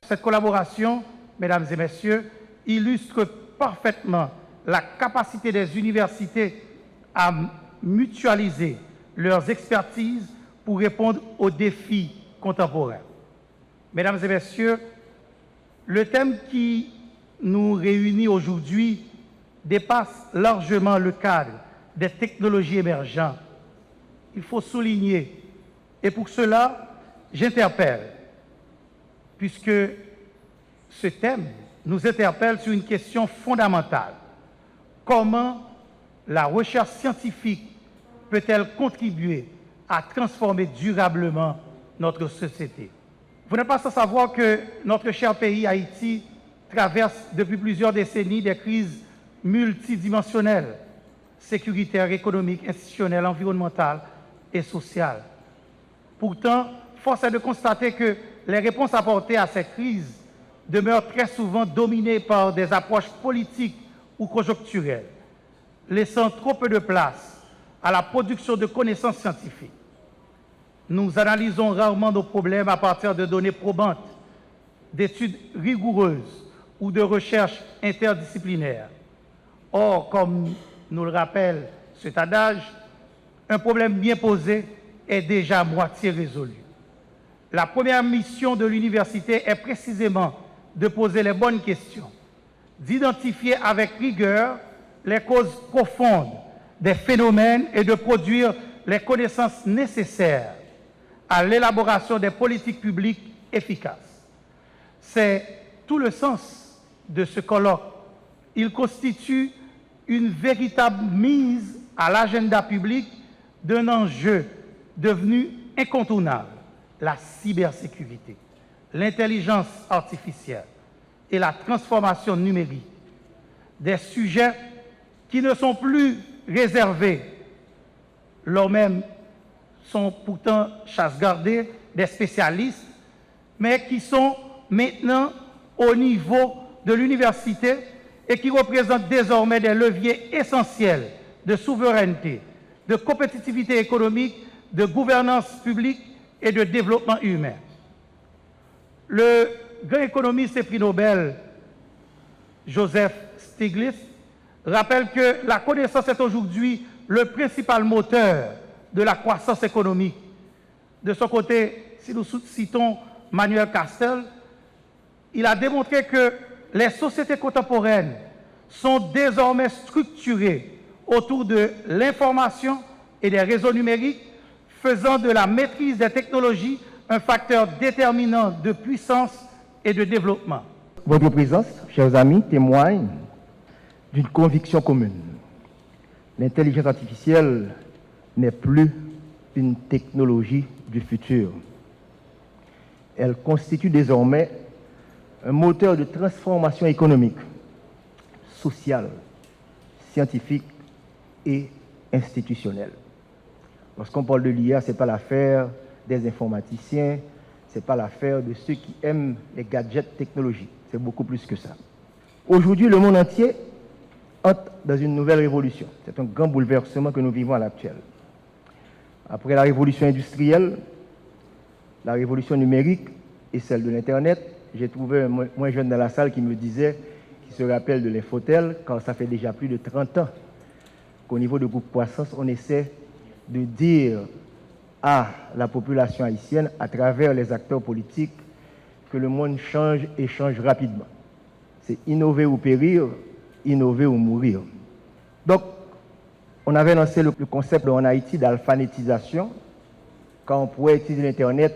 Cette collaboration, mesdames et messieurs, illustre parfaitement la capacité des universités à mutualiser leurs expertises pour répondre aux défis contemporains. Mesdames et messieurs, le thème qui nous réunit aujourd'hui dépasse largement le cadre des technologies émergentes. Il faut souligner, et pour cela, j'interpelle, puisque ce thème nous interpelle sur une question fondamentale. Comment la recherche scientifique peut-elle contribuer à transformer durablement notre société? Vous n'êtes pas sans savoir que notre cher pays, Haïti, traverse depuis plusieurs décennies des crises multidimensionnelles, sécuritaires, économiques, institutionnelles, environnementales et sociales. Pourtant, force est de constater que les réponses apportées à ces crises demeurent très souvent dominées par des approches politiques ou conjoncturelles, laissant trop peu de place à la production de connaissances scientifiques. Nous analysons rarement nos problèmes à partir de données probantes, d'études rigoureuses ou de recherches interdisciplinaires. Or, comme nous le rappelle cet adage, un problème bien posé est déjà à moitié résolu. La première mission de l'université est précisément de poser les bonnes questions, d'identifier avec rigueur les causes profondes des phénomènes et de produire les connaissances nécessaires à l'élaboration des politiques publiques efficaces. C'est tout le sens de ce colloque. Il constitue une véritable mise à l'agenda public d'un enjeu devenu incontournable, la cybersécurité, l'intelligence artificielle et la transformation numérique. Des sujets qui ne sont plus réservés, lors même sont pourtant chasse gardée des spécialistes, mais qui sont maintenant au niveau de l'université et qui représentent désormais des leviers essentiels de souveraineté, de compétitivité économique, de gouvernance publique et de développement humain. Le grand économiste et prix Nobel Joseph Stiglitz rappelle que la connaissance est aujourd'hui le principal moteur de la croissance économique. De son côté, si nous citons Manuel Castells, il a démontré que les sociétés contemporaines sont désormais structurées autour de l'information et des réseaux numériques, faisant de la maîtrise des technologies un facteur déterminant de puissance et de développement. Votre présence, chers amis, témoigne d'une conviction commune. L'intelligence artificielle n'est plus une technologie du futur. Elle constitue désormais un moteur de transformation économique, sociale, scientifique et institutionnelle. Lorsqu'on parle de l'IA, ce n'est pas l'affaire des informaticiens, ce n'est pas l'affaire de ceux qui aiment les gadgets technologiques. C'est beaucoup plus que ça. Aujourd'hui, le monde entier entre dans une nouvelle révolution. C'est un grand bouleversement que nous vivons à l'actuel. Après la révolution industrielle, la révolution numérique et celle de l'Internet, j'ai trouvé un moins jeune dans la salle qui me disait, qui se rappelle de l'Infotel, quand ça fait déjà plus de 30 ans qu'au niveau de groupe Croissance, on essaie de dire à la population haïtienne, à travers les acteurs politiques, que le monde change et change rapidement. C'est innover ou périr, innover ou mourir. Donc, on avait lancé le concept en Haïti d'alphanétisation, quand on pourrait utiliser l'Internet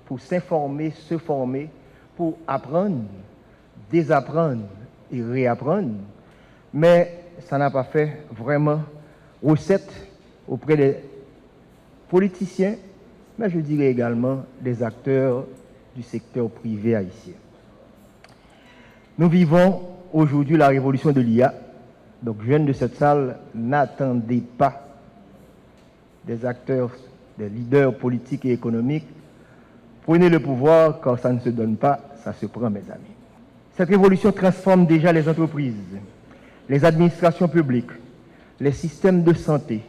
pour s'informer, se former, pour apprendre, désapprendre et réapprendre. Mais ça n'a pas fait vraiment recette auprès des politiciens, mais je dirais également des acteurs du secteur privé haïtien. Nous vivons aujourd'hui la révolution de l'IA. Donc, jeunes de cette salle, n'attendez pas des acteurs, des leaders politiques et économiques. Prenez le pouvoir, quand ça ne se donne pas, ça se prend, mes amis. Cette révolution transforme déjà les entreprises, les administrations publiques, les systèmes de santé,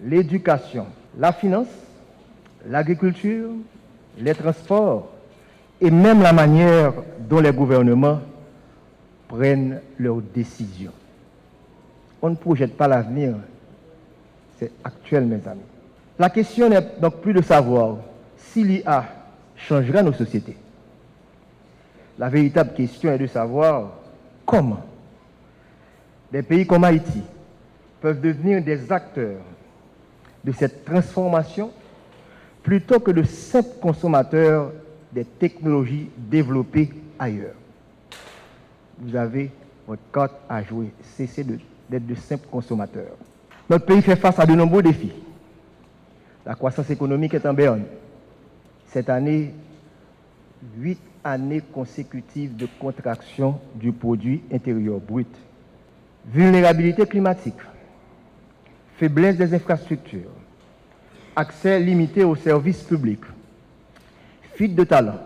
l'éducation, la finance, l'agriculture, les transports et même la manière dont les gouvernements prennent leurs décisions. On ne projette pas l'avenir, c'est actuel, mes amis. La question n'est donc plus de savoir si l'IA changera nos sociétés. La véritable question est de savoir comment des pays comme Haïti peuvent devenir des acteurs de cette transformation plutôt que de simples consommateurs des technologies développées ailleurs. Vous avez votre carte à jouer. Cessez d'être de simples consommateurs. Notre pays fait face à de nombreux défis. La croissance économique est en berne. Cette année, 8 années consécutives de contraction du produit intérieur brut. Vulnérabilité climatique, faiblesse des infrastructures, accès limité aux services publics, fuite de talents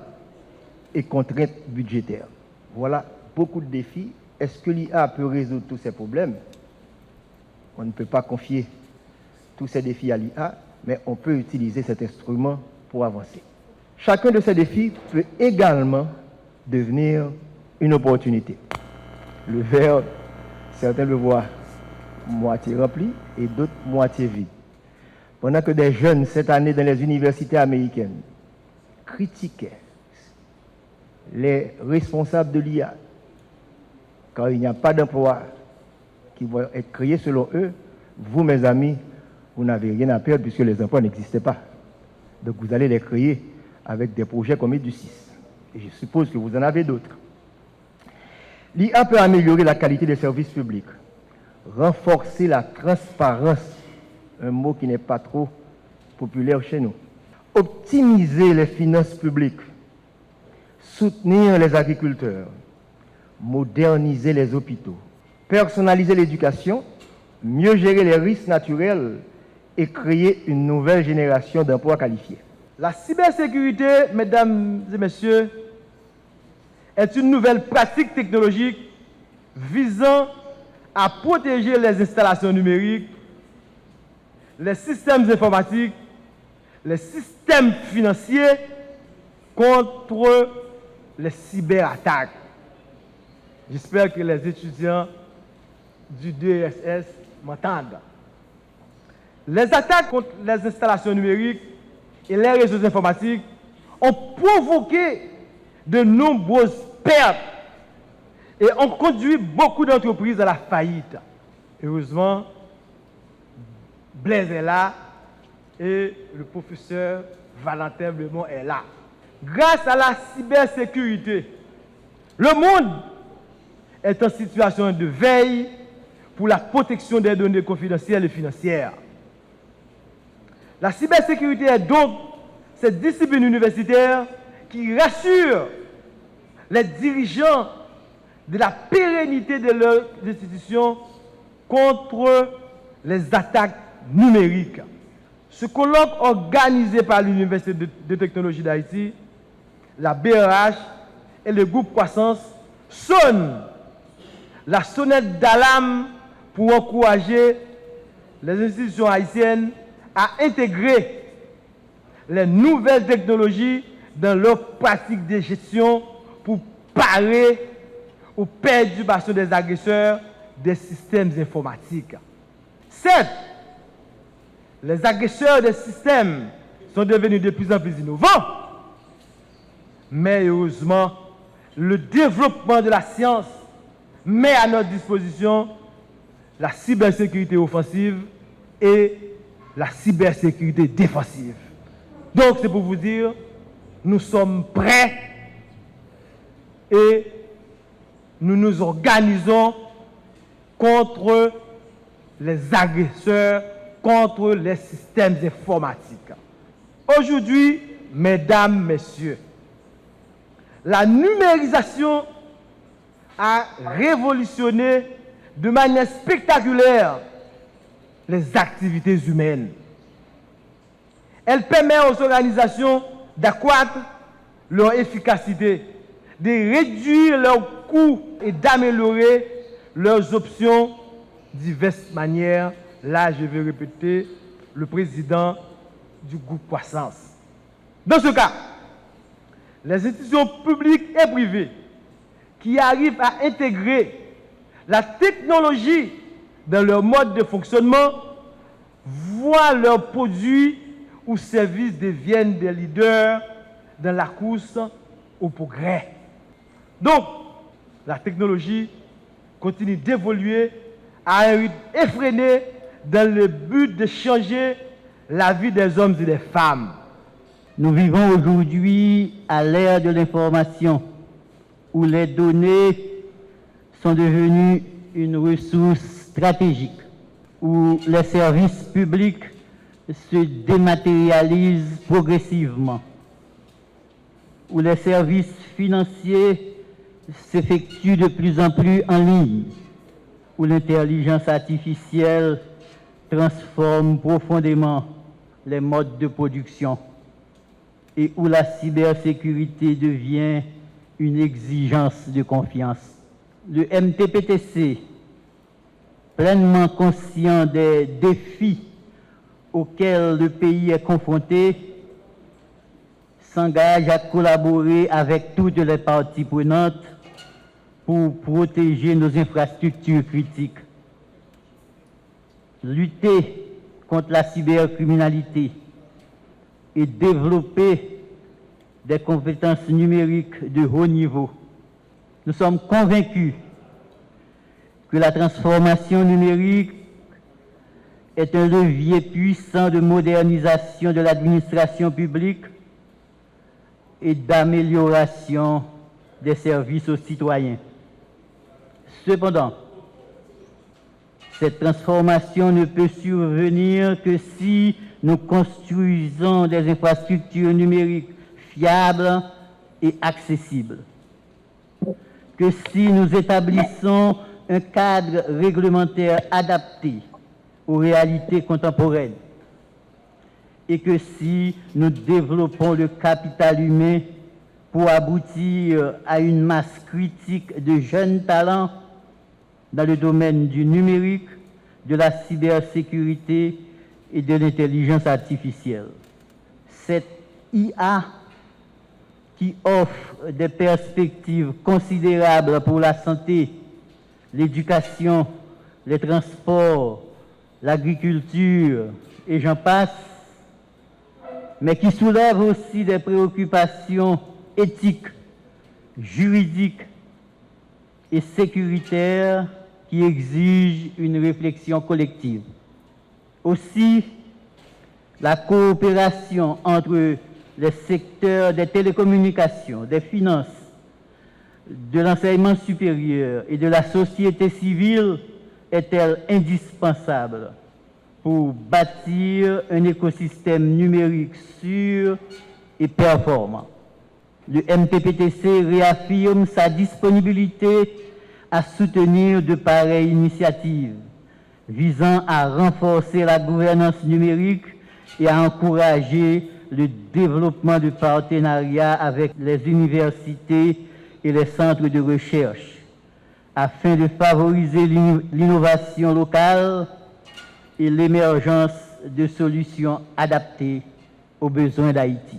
et contraintes budgétaires. Voilà beaucoup de défis. Est-ce que l'IA peut résoudre tous ces problèmes? On ne peut pas confier tous ces défis à l'IA, mais on peut utiliser cet instrument pour avancer. Chacun de ces défis peut également devenir une opportunité. Le verre, certains le voient moitié rempli et d'autres moitié vide. Pendant que des jeunes, cette année, dans les universités américaines, critiquaient les responsables de l'IA, car il n'y a pas d'emploi qui va être créé selon eux, vous, mes amis, vous n'avez rien à perdre puisque les emplois n'existaient pas. Donc vous allez les créer avec des projets comme EDU6. Et je suppose que vous en avez d'autres. L'IA peut améliorer la qualité des services publics, renforcer la transparence, un mot qui n'est pas trop populaire chez nous, optimiser les finances publiques, soutenir les agriculteurs, moderniser les hôpitaux, personnaliser l'éducation, mieux gérer les risques naturels et créer une nouvelle génération d'emplois qualifiés. La cybersécurité, mesdames et messieurs, est une nouvelle pratique technologique visant à protéger les installations numériques, les systèmes informatiques, les systèmes financiers contre les cyberattaques. J'espère que les étudiants du DSS m'entendent. Les attaques contre les installations numériques et les réseaux informatiques ont provoqué de nombreuses pertes et ont conduit beaucoup d'entreprises à la faillite. Heureusement, Blaise est là et le professeur Valentin Blemont est là. Grâce à la cybersécurité, le monde est en situation de veille pour la protection des données confidentielles et financières. La cybersécurité est donc cette discipline universitaire qui rassure les dirigeants de la pérennité de leurs institutions contre les attaques numériques. Ce colloque organisé par l'Université de technologie d'Haïti, la BRH et le groupe Croissance sonne la sonnette d'alarme pour encourager les institutions haïtiennes à intégrer les nouvelles technologies dans leurs pratiques de gestion pour parer aux perturbations des agresseurs des systèmes informatiques. Certes, les agresseurs des systèmes sont devenus de plus en plus innovants, mais heureusement, le développement de la science met à notre disposition la cybersécurité offensive et la cybersécurité défensive. Donc, c'est pour vous dire, nous sommes prêts et nous nous organisons contre les agresseurs, contre les systèmes informatiques. Aujourd'hui, mesdames, messieurs, la numérisation a révolutionné de manière spectaculaire les activités humaines. Elle permet aux organisations d'accroître leur efficacité, de réduire leurs coûts et d'améliorer leurs options de diverses manières. Là, je vais répéter le président du groupe Croissance. Dans ce cas, les institutions publiques et privées qui arrivent à intégrer la technologie dans leur mode de fonctionnement voient leurs produits ou services deviennent des leaders dans la course au progrès. Donc, la technologie continue d'évoluer à un rythme effréné dans le but de changer la vie des hommes et des femmes. Nous vivons aujourd'hui à l'ère de l'information, où les données sont devenues une ressource stratégique, où les services publics se dématérialisent progressivement, où les services financiers s'effectuent de plus en plus en ligne, où l'intelligence artificielle transforme profondément les modes de production et où la cybersécurité devient une exigence de confiance. Le MTPTC, pleinement conscient des défis auxquels le pays est confronté, s'engage à collaborer avec toutes les parties prenantes pour protéger nos infrastructures critiques, lutter contre la cybercriminalité et développer des compétences numériques de haut niveau. Nous sommes convaincus que la transformation numérique est un levier puissant de modernisation de l'administration publique et d'amélioration des services aux citoyens. Cependant, cette transformation ne peut survenir que si nous construisons des infrastructures numériques fiables et accessibles, que si nous établissons un cadre réglementaire adapté aux réalités contemporaines et que si nous développons le capital humain pour aboutir à une masse critique de jeunes talents dans le domaine du numérique, de la cybersécurité et de l'intelligence artificielle. Cette IA qui offre des perspectives considérables pour la santé, l'éducation, les transports, l'agriculture et j'en passe, mais qui soulève aussi des préoccupations éthiques, juridiques et sécuritaires qui exigent une réflexion collective. Aussi, la coopération entre les secteurs des télécommunications, des finances, de l'enseignement supérieur et de la société civile est-elle indispensable pour bâtir un écosystème numérique sûr et performant. Le MTPTC réaffirme sa disponibilité à soutenir de pareilles initiatives visant à renforcer la gouvernance numérique et à encourager le développement de partenariats avec les universités et les centres de recherche afin de favoriser l'innovation locale et l'émergence de solutions adaptées aux besoins d'Haïti.